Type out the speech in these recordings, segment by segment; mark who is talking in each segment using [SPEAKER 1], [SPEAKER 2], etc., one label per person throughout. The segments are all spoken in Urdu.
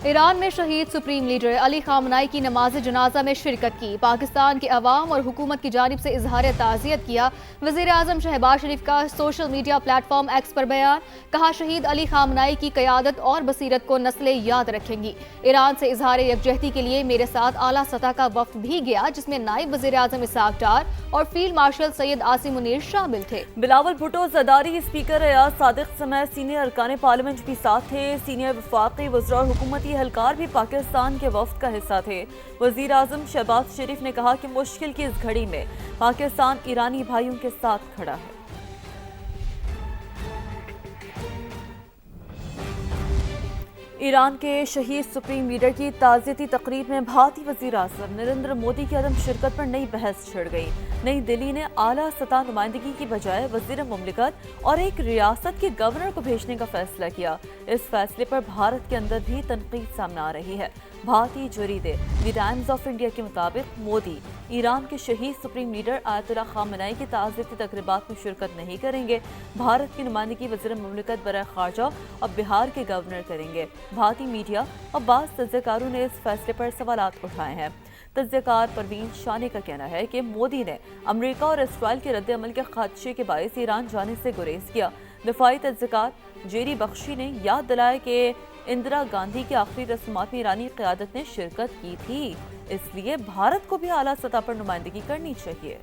[SPEAKER 1] ایران میں شہید سپریم لیڈر علی خامنائی کی نماز جنازہ میں شرکت کی، پاکستان کے عوام اور حکومت کی جانب سے اظہار تعزیت کیا۔ وزیر اعظم شہباز شریف کا social media platform X پر بیان، کہا شہید علی خامنائی کی قیادت اور بصیرت کو نسلیں یاد رکھیں گی۔ ایران سے اظہار یکجہتی کے لیے میرے ساتھ اعلیٰ سطح کا وفد بھی گیا، جس میں نائب وزیر اعظم اسحاق ڈار اور فیلڈ مارشل سید عاصم منیر شامل تھے۔
[SPEAKER 2] بلاول بھٹو زرداری اسپیکر ریاض صادق سمیت سینئر ارکان پارلیمنٹ بھی ساتھ تھے۔ سینئر وفاقی وزراء اور حکومتی اہلکار بھی پاکستان کے وفد کا حصہ تھے۔ وزیر اعظم شہباز شریف نے کہا کہ مشکل کی اس گھڑی میں پاکستان ایرانی بھائیوں کے ساتھ کھڑا ہے۔ ایران کے شہید سپریم لیڈر کی تعزیتی تقریب میں بھارتی وزیر اعظم نریندر مودی کی عدم شرکت پر نئی بحث چھڑ گئی۔ نئی دہلی نے اعلیٰ سطح نمائندگی کی بجائے وزیر مملکت اور ایک ریاست کے گورنر کو بھیجنے کا فیصلہ کیا۔ اس فیصلے پر بھارت کے اندر بھی تنقید سامنے آ رہی ہے۔ بھارتی جریدے دی ٹائمز آف انڈیا کے مطابق مودی ایران کے شہید سپریم لیڈر آیت اللہ خامنائی کی تعزیتی تقریبات میں شرکت نہیں کریں گے۔ بھارت کی نمائندگی وزیر مملکت برائے خارجہ اور بہار کے گورنر کریں گے۔ بھارتی میڈیا اور بعض تجزیہ کاروں نے اس فیصلے پر سوالات اٹھائے ہیں۔ تجزیہ کار پروین شانی کا کہنا ہے کہ مودی نے امریکہ اور اسرائیل کے رد عمل کے خدشے کے باعث ایران جانے سے گریز کیا۔ دفاعی تجزیہ کار جیری بخشی نے یاد دلایا کہ اندرا گاندھی کی آخری رسومات میں ایرانی قیادت نے شرکت کی تھی، اس لیے بھارت کو بھی اعلیٰ سطح پر نمائندگی کرنی چاہیے۔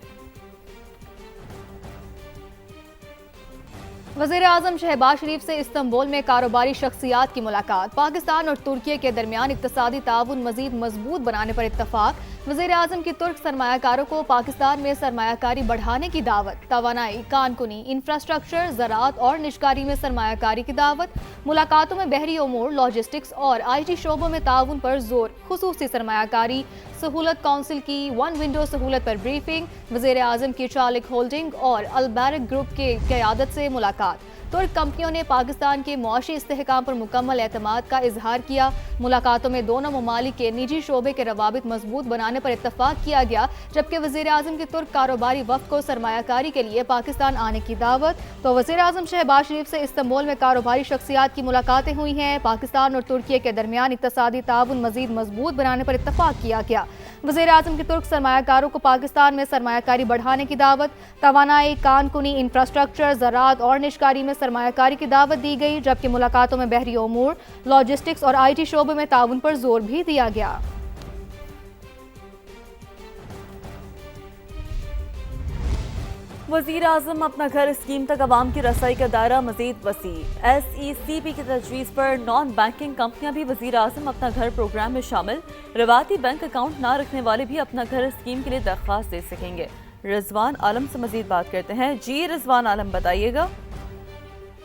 [SPEAKER 1] وزیر اعظم شہباز شریف سے استنبول میں کاروباری شخصیات کی ملاقات، پاکستان اور ترکی کے درمیان اقتصادی تعاون مزید مضبوط بنانے پر اتفاق۔ وزیر اعظم کی ترک سرمایہ کاروں کو پاکستان میں سرمایہ کاری بڑھانے کی دعوت، توانائی، کان کنی، انفراسٹرکچر، زراعت اور نجکاری میں سرمایہ کاری کی دعوت۔ ملاقاتوں میں بحری امور، لاجسٹکس اور آئی ٹی شعبوں میں تعاون پر زور، خصوصی سرمایہ کاری سہولت کونسل کی ون ونڈو سہولت پر بریفنگ۔ وزیر اعظم کی چالک ہولڈنگ اور البیرک گروپ کی قیادت سے ملاقات۔ ترک کمپنیوں نے پاکستان کے معاشی استحکام پر مکمل اعتماد کا اظہار کیا۔ ملاقاتوں میں دونوں ممالک کے نجی شعبے کے روابط مضبوط بنانے پر اتفاق کیا گیا، جبکہ وزیر اعظم کی ترک کاروباری وفد کو سرمایہ کاری کے لیے پاکستان آنے کی دعوت۔ تو وزیر اعظم شہباز شریف سے استنبول میں کاروباری شخصیات کی ملاقاتیں ہوئی ہیں۔ پاکستان اور ترکی کے درمیان اقتصادی تعاون مزید مضبوط بنانے پر اتفاق کیا گیا۔ وزیر اعظم کی ترک سرمایہ کاروں کو پاکستان میں سرمایہ کاری بڑھانے کی دعوت، توانائی، کان کنی، انفراسٹرکچر، زراعت اور نجکاری میں سرمایہ کاری کی دعوت دی گئی، جبکہ ملاقاتوں میں بحری امور، لاجسٹکس اور آئی ٹی شعبے میں تعاون پر زور بھی دیا گیا۔
[SPEAKER 2] وزیر اعظم اپنا گھر اسکیم تک عوام کی رسائی کا دائرہ مزید وسیع۔ ایس ای سی پی کی تجویز پر نان بینکنگ کمپنیاں بھی وزیر اعظم اپنا گھر پروگرام میں شامل۔ روایتی بینک اکاؤنٹ نہ رکھنے والے بھی اپنا گھر اسکیم کے لیے درخواست دے سکیں گے۔ رضوان عالم سے مزید بات کرتے ہیں۔ جی رضوان عالم، بتائیے گا۔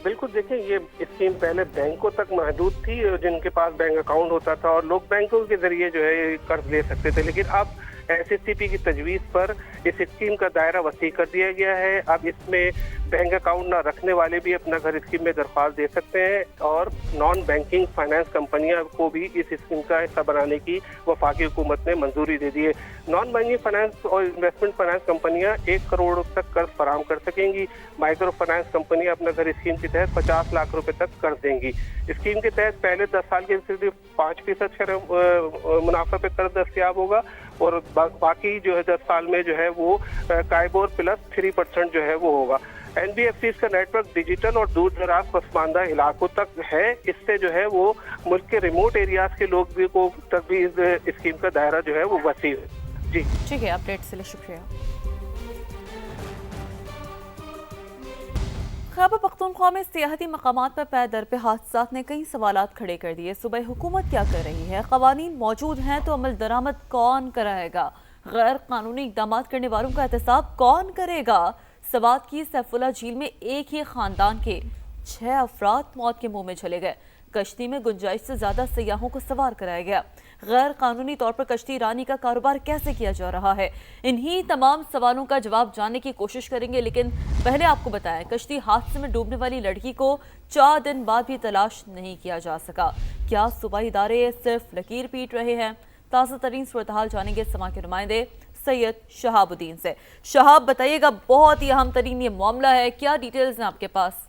[SPEAKER 3] بالکل، دیکھیں یہ اسکیم پہلے بینکوں تک محدود تھی، جن کے پاس بینک اکاؤنٹ ہوتا تھا اور لوگ بینکوں کے ذریعے جو ہے قرض لے سکتے تھے، لیکن اب ایس ایس سی پی کی تجویز پر اس اسکیم کا دائرہ وسیع کر دیا گیا ہے۔ اب اس میں بینک اکاؤنٹ نہ رکھنے والے بھی اپنا گھر اسکیم میں درخواست دے سکتے ہیں اور نان بینکنگ فائنانس کمپنیاں کو بھی اس اسکیم کا حصہ بنانے کی وفاقی حکومت نے منظوری دے دی ہے۔ نان بینکنگ فائنانس اور انویسٹمنٹ فائنانس کمپنیاں 1 کروڑ تک قرض فراہم کر سکیں گی۔ مائکرو فائنانس کمپنیاں اپنا گھر اسکیم کے تحت 50 لاکھ روپے تک قرض دیں گی۔ اسکیم کے تحت پہلے 10 سال کے صرف 5% منافع پہ قرض دستیاب ہوگا اور باقی جو ہے 10 سال میں جو ہے وہ کائبور پلس 3% جو ہے وہ ہوگا۔ این بی ایف سیز کا نیٹ ورک ڈیجیٹل اور دور دراز پسماندہ علاقوں تک ہے، اس سے جو ہے وہ ملک کے ریموٹ ایریاز کے لوگ بھی کو تک بھی اس اسکیم کا دائرہ جو ہے وہ وسیع ہے۔ جی
[SPEAKER 2] ٹھیک ہے، اپڈیٹ سے شکریہ۔ خیبر پختونخوا میں سیاحتی مقامات پر پے در پہ حادثات نے کئی سوالات کھڑے کر دیے۔ صوبائی حکومت کیا کر رہی ہے؟ قوانین موجود ہیں تو عمل درآمد کون کرائے گا؟ غیر قانونی اقدامات کرنے والوں کا احتساب کون کرے گا؟ سوات کی سیف اللہ جھیل میں ایک ہی خاندان کے 6 افراد موت کے منہ میں چلے گئے۔ کشتی میں گنجائش سے زیادہ سیاحوں کو سوار کرایا گیا۔ غیر قانونی طور پر کشتی رانی کا کاروبار کیسے کیا جا رہا ہے؟ انہی تمام سوالوں کا جواب جاننے کی کوشش کریں گے، لیکن پہلے آپ کو بتائیں کشتی حادثے میں ڈوبنے والی لڑکی کو 4 دن بعد بھی تلاش نہیں کیا جا سکا۔ کیا صوبائی ادارے صرف لکیر پیٹ رہے ہیں؟ تازہ ترین صورتحال جانیں گے سما کے نمائندے سید شہاب الدین سے۔ شہاب، بتائیے گا، بہت ہی اہم ترین یہ معاملہ ہے، کیا ڈیٹیلز ہیں آپ کے پاس؟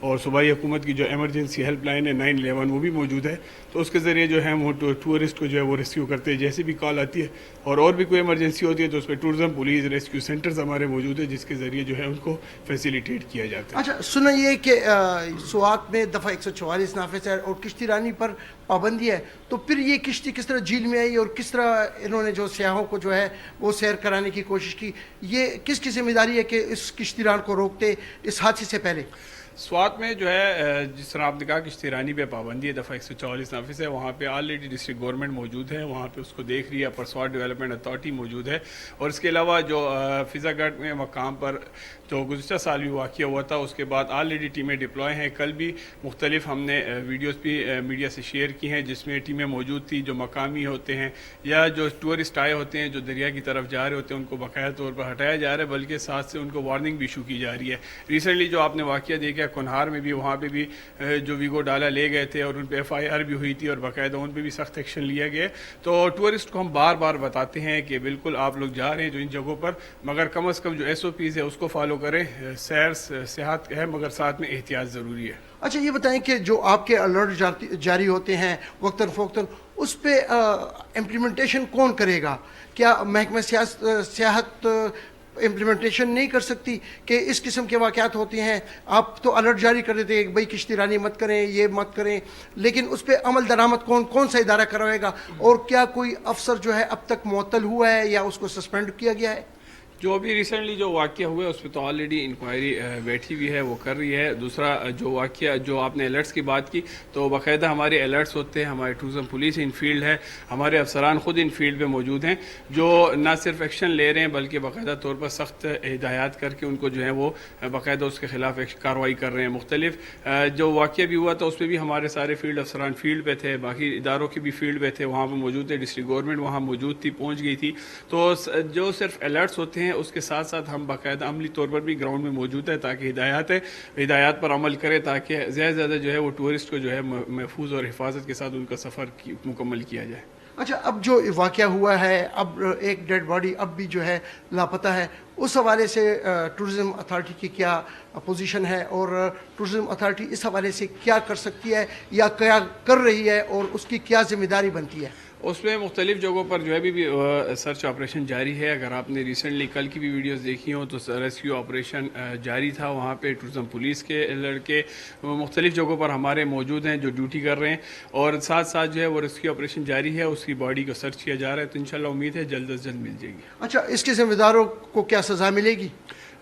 [SPEAKER 4] اور صوبائی حکومت کی جو ایمرجنسی ہیلپ لائن ہے 911 وہ بھی موجود ہے، تو اس کے ذریعے جو ہے وہ ٹورسٹ کو جو ہے وہ ریسکیو کرتے ہیں جیسے بھی کال آتی ہے، اور بھی کوئی ایمرجنسی ہوتی ہے تو اس پہ ٹورزم پولیس ریسکیو سینٹرز ہمارے موجود ہیں جس کے ذریعے جو ہے ان کو فیسیلیٹیٹ کیا جاتا ہے۔
[SPEAKER 5] اچھا سنا یہ کہ سوات میں دفعہ 144 نافذ ہے اور کشتی رانی پر پابندی ہے، تو پھر یہ کشتی کس طرح جھیل میں آئی اور کس طرح انہوں نے جو سیاحوں کو جو ہے وہ سیر کرانے کی کوشش کی، یہ کس کی ذمہ داری ہے کہ اس کشتی ران کو روکتے اس حادثے سے پہلے؟
[SPEAKER 4] سوات میں جو ہے جس طرح آپ نے کہا کشتی رانی پہ پابندی ہے، دفعہ 144 نافذ ہے، وہاں پہ آلریڈی ڈسٹرکٹ گورنمنٹ موجود ہے، وہاں پہ اس کو دیکھ رہی ہے، اپر سوات ڈیولپمنٹ اتھارٹی موجود ہے، اور اس کے علاوہ جو فضا گڑھ میں مقام پر جو گزشتہ سال بھی واقعہ ہوا تھا اس کے بعد آلریڈی ٹیمیں ڈپلوائے ہیں۔ کل بھی مختلف ہم نے ویڈیوز بھی میڈیا سے شیئر کی ہیں جس میں ٹیمیں موجود تھی، جو مقامی ہوتے ہیں یا جو ٹورسٹ آئے ہوتے ہیں جو دریا کی طرف جا رہے ہوتے ہیں ان کو باقاعدہ طور پر ہٹایا جا رہا ہے، بلکہ ساتھ سے ان کو وارننگ بھی ایشو کی جا رہی ہے۔ ریسنٹلی جو آپ نے واقعہ دیکھا کنہار میں بھی، وہاں پہ بھی جو ویگو ڈالا لے گئے تھے اور ان پہ FIR بھی ہوئی تھی اور باقاعدہ ان پہ بھی سخت ایکشن لیا گیا۔ تو ٹورسٹ کو ہم بار بار بتاتے ہیں کہ بالکل آپ لوگ جا رہے ہیں جو ان جگہوں پر، مگر کم از کم جو SOPs ہے اس کو فالو کریں، سیر صحت ہے مگر ساتھ میں احتیاط ضروری ہے۔ اچھا
[SPEAKER 5] یہ بتائیں کہ جو آپ کے الرٹ جاری ہوتے ہیں وقتاً فوقتاً، اس پہ امپلیمنٹیشن کون کرے گا؟ کیا محکمہ سیاحت امپلیمنٹیشن نہیں کر سکتی کہ اس قسم کے واقعات ہوتے ہیں؟ آپ تو الرٹ جاری کر دیتے ہیں بھائی کشتی رانی مت کریں، یہ مت کریں، لیکن اس پہ عمل درآمد کون سا ادارہ کروائے گا؟ اور کیا کوئی افسر جو ہے اب تک معطل ہوا ہے یا اس کو سسپینڈ کیا گیا ہے؟
[SPEAKER 4] جو ابھی ریسنٹلی جو واقعہ ہوا ہے اس پہ تو آلریڈی انکوائری بیٹھی ہوئی ہے، وہ کر رہی ہے۔ دوسرا جو واقعہ جو آپ نے الرٹس کی بات کی، تو باقاعدہ ہمارے الرٹس ہوتے ہیں، ہمارے ٹورزم پولیس ان فیلڈ ہے، ہمارے افسران خود ان فیلڈ پہ موجود ہیں جو نہ صرف ایکشن لے رہے ہیں بلکہ باقاعدہ طور پر سخت ہدایات کر کے ان کو جو ہے وہ باقاعدہ اس کے خلاف کارروائی کر رہے ہیں۔ مختلف جو واقعہ بھی ہوا تھا اس پہ بھی ہمارے سارے فیلڈ افسران فیلڈ پہ تھے، باقی اداروں کے بھی فیلڈ پہ تھے، وہاں پہ موجود تھے، ڈسٹرکٹ گورنمنٹ وہاں موجود تھی، پہنچ گئی تھی۔ تو جو صرف الرٹس ہوتے ہیں اس کے ساتھ ساتھ ہم باقاعدہ عملی طور پر بھی گراؤنڈ میں موجود ہے تاکہ ہدایات پر عمل کرے، تاکہ زیادہ سے زیادہ جو ہے وہ ٹورسٹ کو جو ہے محفوظ اور حفاظت کے ساتھ ان کا سفر مکمل کیا جائے۔
[SPEAKER 5] اچھا اب جو واقعہ ہوا ہے، اب ایک ڈیڈ باڈی اب بھی جو ہے لاپتہ ہے، اس حوالے سے ٹورزم اتھارٹی کی کیا پوزیشن ہے اور ٹورزم اتھارٹی اس حوالے سے کیا کر سکتی ہے یا کیا کر رہی ہے اور اس کی کیا ذمہ داری بنتی ہے؟
[SPEAKER 4] اس میں مختلف جگہوں پر جو ہے بھی سرچ آپریشن جاری ہے۔ اگر آپ نے ریسنٹلی کل کی بھی ویڈیوز دیکھی ہوں تو ریسکیو آپریشن جاری تھا، وہاں پہ ٹورزم پولیس کے لڑکے مختلف جگہوں پر ہمارے موجود ہیں جو ڈیوٹی کر رہے ہیں، اور ساتھ ساتھ جو ہے وہ ریسکیو آپریشن جاری ہے، اس کی باڈی کو سرچ کیا جا رہا ہے، تو انشاءاللہ امید ہے جلد از جلد مل جائے گی۔
[SPEAKER 5] اچھا اس کے ذمہ داروں کو کیا سزا ملے گی؟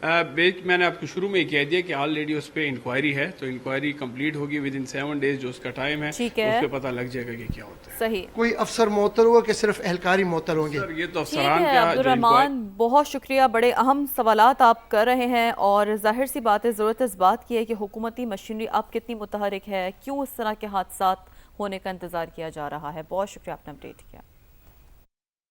[SPEAKER 4] میں نے آپ کو شروع میں یہ کہہ دیا کہ آلریڈی اس پہ انکوائری ہے، تو انکوائری کمپلیٹ ہوگی ود ان 7 days جو اس کا ٹائم ہے، اس پہ پتہ لگ جائے گا کہ کیا ہوتا ہے۔
[SPEAKER 2] صحیح۔
[SPEAKER 5] کوئی افسر معطل ہوا کہ صرف اہلکار ہی معطل ہوں گے؟
[SPEAKER 4] سر یہ تو افسران کا
[SPEAKER 2] عبدالرحمان بہت شکریہ، بڑے اہم سوالات آپ کر رہے ہیں، اور ظاہر سی بات ہے ضرورت اس بات کی ہے کہ حکومتی مشینری اب کتنی متحرک ہے، کیوں اس طرح کے حادثات ہونے کا انتظار کیا جا رہا ہے۔ بہت شکریہ آپ نے اپڈیٹ کیا۔